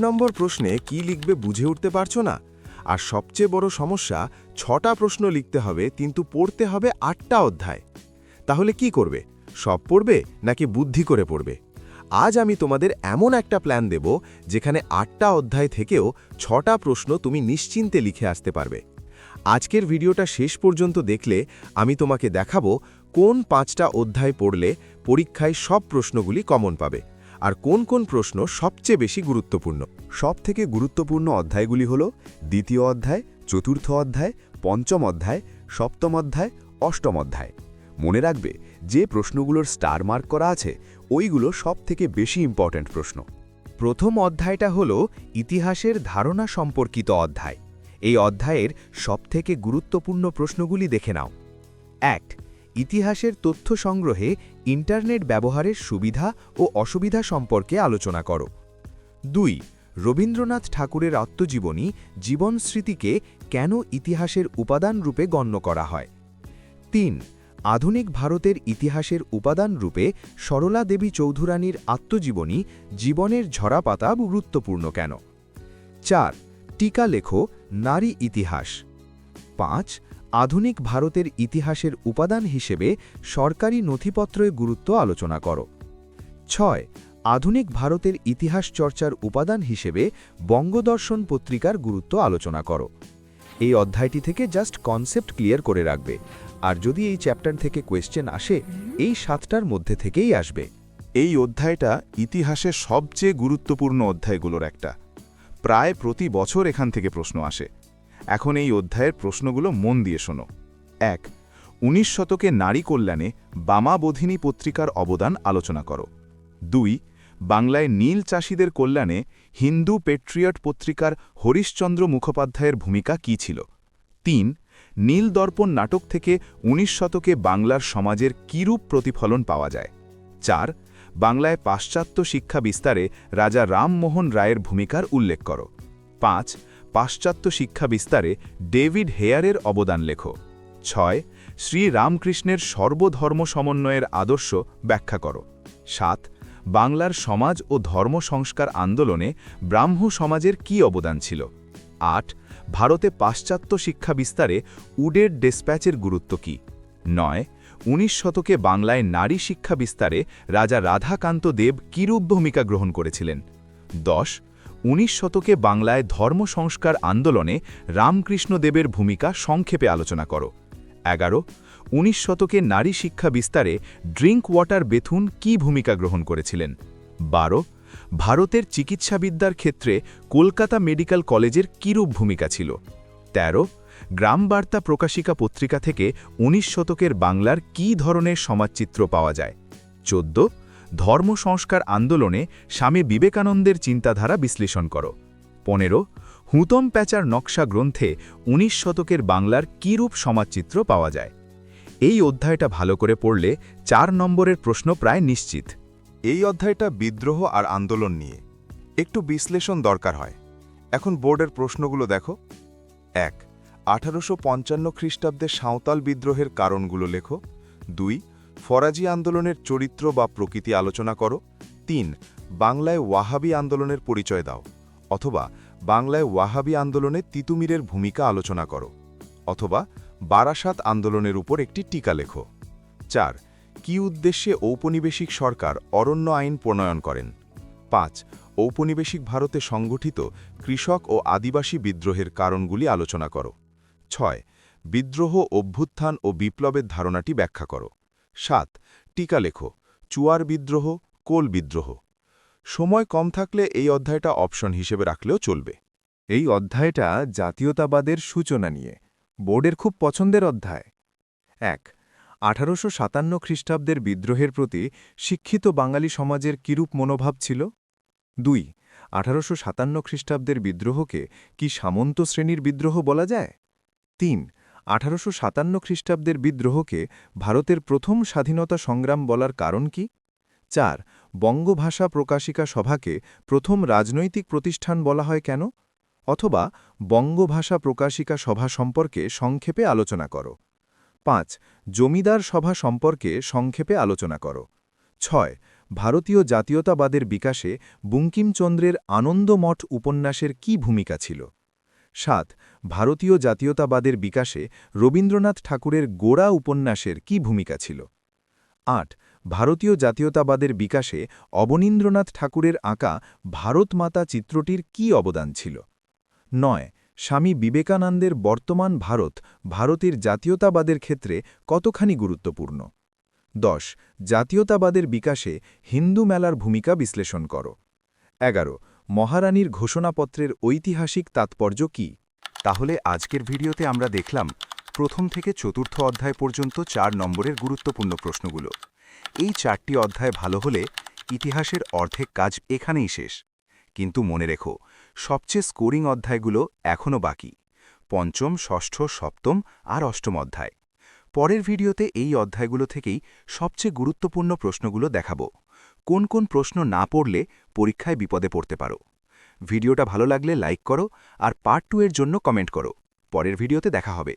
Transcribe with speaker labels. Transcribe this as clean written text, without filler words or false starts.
Speaker 1: নম্বর প্রশ্নে কি লিখবে বুঝে উঠতে পারছো না? আর সবচেয়ে বড় সমস্যা, 6টা প্রশ্ন লিখতে হবে কিন্তু পড়তে হবে 8টা অধ্যায়। তাহলে কি করবে? সব পড়বে নাকি বুদ্ধি করে পড়বে? আজ আমি তোমাদের এমন একটা প্ল্যান দেব যেখানে 8টা অধ্যায় থেকেও 6টা প্রশ্ন তুমি নিশ্চিন্তে লিখে আসতে পারবে। আজকের ভিডিওটা শেষ পর্যন্ত দেখলে আমি তোমাকে দেখাবো কোন 5টা অধ্যায় পড়লে পরীক্ষায় সব প্রশ্নগুলি কমন পাবে, আর কোন কোন প্রশ্ন সবচেয়ে বেশি গুরুত্বপূর্ণ।
Speaker 2: সবথেকে গুরুত্বপূর্ণ অধ্যায়গুলি হল দ্বিতীয় অধ্যায়, চতুর্থ অধ্যায়, পঞ্চম অধ্যায়, সপ্তম অধ্যায়, অষ্টম অধ্যায়। মনে রাখবে, যে প্রশ্নগুলোর স্টার মার্ক করা আছে ওইগুলো সবথেকে বেশি ইম্পর্ট্যান্ট প্রশ্ন।
Speaker 3: প্রথম অধ্যায়টা হল ইতিহাসের ধারণা সম্পর্কিত অধ্যায়। এই অধ্যায়ের সবথেকে গুরুত্বপূর্ণ প্রশ্নগুলি দেখে নাও। 1. ইতিহাসের তথ্য সংগ্রহে ইন্টারনেট ব্যবহারের সুবিধা ও অসুবিধা সম্পর্কে আলোচনা করো। 2. রবীন্দ্রনাথ ঠাকুরের আত্মজীবনী জীবনস্মৃতিকে কেন ইতিহাসের উপাদান রূপে গণ্য করা হয়? 3. আধুনিক ভারতের ইতিহাসের উপাদান রূপে সরলা দেবী চৌধুরানীর আত্মজীবনী জীবনের ঝরাপাতা গুরুত্বপূর্ণ কেন? 4. টিকা লেখো নারী ইতিহাস। 5. আধুনিক ভারতের ইতিহাসের উপাদান হিসেবে সরকারি নথিপত্রের গুরুত্ব আলোচনা করো। 6. আধুনিক ভারতের ইতিহাস চর্চার উপাদান হিসেবে বঙ্গদর্শন পত্রিকার গুরুত্ব আলোচনা করো। এই অধ্যায়টি থেকে জাস্ট কনসেপ্ট ক্লিয়ার করে রাখবে, আর যদি এই চ্যাপ্টার থেকে কোয়েশ্চেন আসে এই 7টার মধ্যে থেকেই আসবে।
Speaker 4: এই অধ্যায়টা ইতিহাসের সবচেয়ে গুরুত্বপূর্ণ অধ্যায়গুলোর একটা। প্রায় প্রতি বছর এখান থেকে প্রশ্ন আসে। এখন এই অধ্যায়ের প্রশ্নগুলো মন দিয়ে শোনো। 1. 19 শতকে নারী কল্যাণে বামাবোধিনী পত্রিকার অবদান আলোচনা করো। 2. বাংলায় নীল চাষীদের কল্যাণে হিন্দু পেট্রিয়ট পত্রিকার হরিশচন্দ্র মুখোপাধ্যায়ের ভূমিকা কী ছিল? 3. নীল দর্পণ নাটক থেকে 19 শতকে বাংলার সমাজের কিরূপ প্রতিফলন পাওয়া যায়? 4. বাংলায় পাশ্চাত্য শিক্ষা বিস্তারে রাজা রামমোহন রায়ের ভূমিকার উল্লেখ করো। 5. পাশ্চাত্য শিক্ষা বিস্তারে ডেভিড হেয়ারের অবদান লেখো। 6. শ্রী রামকৃষ্ণের সর্বধর্ম সমন্বয়ের আদর্শ ব্যাখ্যা করো। 7. বাংলার সমাজ ও ধর্ম সংস্কার আন্দোলনে ব্রাহ্ম সমাজের কী অবদান ছিল? 8. ভারতে পাশ্চাত্য শিক্ষা বিস্তারে উডের ডেসপ্যাচের গুরুত্ব কী? 9. 19 শতকে বাংলায় নারী শিক্ষা বিস্তারে রাজা রাধাকান্ত দেব কিরূপ ভূমিকা গ্রহণ করেছিলেন? 10. 19 শতকে বাংলায় ধর্ম সংস্কার আন্দোলনে রামকৃষ্ণ দেবের ভূমিকা সংক্ষেপে আলোচনা করো। 11. 19 শতকে নারী শিক্ষা বিস্তারে ড্রিঙ্ক ওয়াটার বেথুন কী ভূমিকা গ্রহণ করেছিলেন? 12. ভারতের চিকিৎসাবিদ্যার ক্ষেত্রে কলকাতা মেডিকেল কলেজের কিরূপ ভূমিকা ছিল? 13. গ্রামবার্তা প্রকাশিকা পত্রিকা থেকে 19 শতকের বাংলার কী ধরনের সমাজচিত্র পাওয়া যায়? 14. ধর্ম সংস্কার আন্দোলনে স্বামী বিবেকানন্দের চিন্তাধারা বিশ্লেষণ করো। 15. হুতম প্যাচার নকশা গ্রন্থে 19 শতকের বাংলার কিরূপ সমাজচিত্র পাওয়া যায়? এই অধ্যায়টা ভালো করে পড়লে 4 নম্বরের প্রশ্ন প্রায় নিশ্চিত।
Speaker 1: এই অধ্যায়টা বিদ্রোহ আর আন্দোলন নিয়ে একটু বিশ্লেষণ দরকার হয়। এখন বোর্ডের প্রশ্নগুলো দেখো। 1. 1855 খ্রিস্টাব্দে সাঁওতাল বিদ্রোহের কারণগুলো লেখো। 2. ফরাজি আন্দোলনের চরিত্র বা প্রকৃতি আলোচনা করো। 3. বাংলায় ওয়াহাবি আন্দোলনের পরিচয় দাও, অথবা বাংলায় ওয়াহাবি আন্দোলনে তিতুমিরের ভূমিকা আলোচনা করো, অথবা বারাসাত আন্দোলনের উপর একটি টিকা লেখো। 4. কি উদ্দেশ্যে ঔপনিবেশিক সরকার অরণ্য আইন প্রণয়ন করেন? 5. ঔপনিবেশিক ভারতে সংগঠিত কৃষক ও আদিবাসী বিদ্রোহের কারণগুলি আলোচনা করো। 6. বিদ্রোহ, অভ্যুত্থান ও বিপ্লবের ধারণাটি ব্যাখ্যা করো। 7. টিকা লেখো চুয়ার বিদ্রোহ, কোল বিদ্রোহ। সময় কম থাকলে এই অধ্যায়টা অপশন হিসেবে রাখলেও চলবে।
Speaker 2: এই অধ্যায়টা জাতীয়তাবাদের সূচনা নিয়ে বোর্ডের খুব পছন্দের অধ্যায়। 1. 1857 খ্রিস্টাব্দের বিদ্রোহের প্রতি শিক্ষিত বাঙালি সমাজের কিরূপ মনোভাব ছিল? 2. 1857 খ্রিস্টাব্দের বিদ্রোহকে কি সামন্ত শ্রেণীর বিদ্রোহ বলা যায়? 3. 1857 খ্রিস্টাব্দের বিদ্রোহকে ভারতের প্রথম স্বাধীনতা সংগ্রাম বলার কারণ কি? 4. বঙ্গভাষা প্রকাশিকা সভাকে প্রথম রাজনৈতিক প্রতিষ্ঠান বলা হয় কেন? অথবা বঙ্গভাষা প্রকাশিকা সভা সম্পর্কে সংক্ষেপে আলোচনা করো। 5. জমিদার সভা সম্পর্কে সংক্ষেপে আলোচনা করো। 6. ভারতীয় জাতীয়তাবাদের বিকাশে বঙ্কিমচন্দ্রের আনন্দমঠ উপন্যাসের কী ভূমিকা ছিল? ৭ ভারতীয় জাতীয়তাবাদের বিকাশে রবীন্দ্রনাথ ঠাকুরের গোড়া উপন্যাসের কী ভূমিকা ছিল? ৮ ভারতীয় জাতীয়তাবাদের বিকাশে অবনীন্দ্রনাথ ঠাকুরের আঁকা ভারত মাতা চিত্রটির কী অবদান ছিল? ৯ স্বামী বিবেকানন্দের বর্তমান ভারতের জাতীয়তাবাদের ক্ষেত্রে কতখানি গুরুত্বপূর্ণ? ১০ জাতীয়তাবাদের বিকাশে হিন্দু মেলার ভূমিকা বিশ্লেষণ করো। ১১ মহারানীর ঘোষণাপত্রের ঐতিহাসিক তাৎপর্য কী?
Speaker 1: তাহলে আজকের ভিডিওতে আমরা দেখলাম প্রথম থেকে চতুর্থ অধ্যায় পর্যন্ত ৪ নম্বরের গুরুত্বপূর্ণ প্রশ্নগুলো। এই ৪টি অধ্যায় ভালো হলে ইতিহাসের অর্ধেক কাজ এখানেই শেষ। কিন্তু মনে রেখো, সবচেয়ে স্কোরিং অধ্যায়গুলো এখনও বাকি: পঞ্চম, ষষ্ঠ, সপ্তম আর অষ্টম অধ্যায়। পরের ভিডিওতে এই অধ্যায়গুলো থেকেই সবচেয়ে গুরুত্বপূর্ণ প্রশ্নগুলো দেখাবো। কোন কোন প্রশ্ন না পড়লে পরীক্ষায় বিপদে পড়তে পারো। ভিডিওটা ভালো লাগলে লাইক করো আর পার্ট 2 এর জন্য কমেন্ট করো। পরের ভিডিওতে দেখা হবে।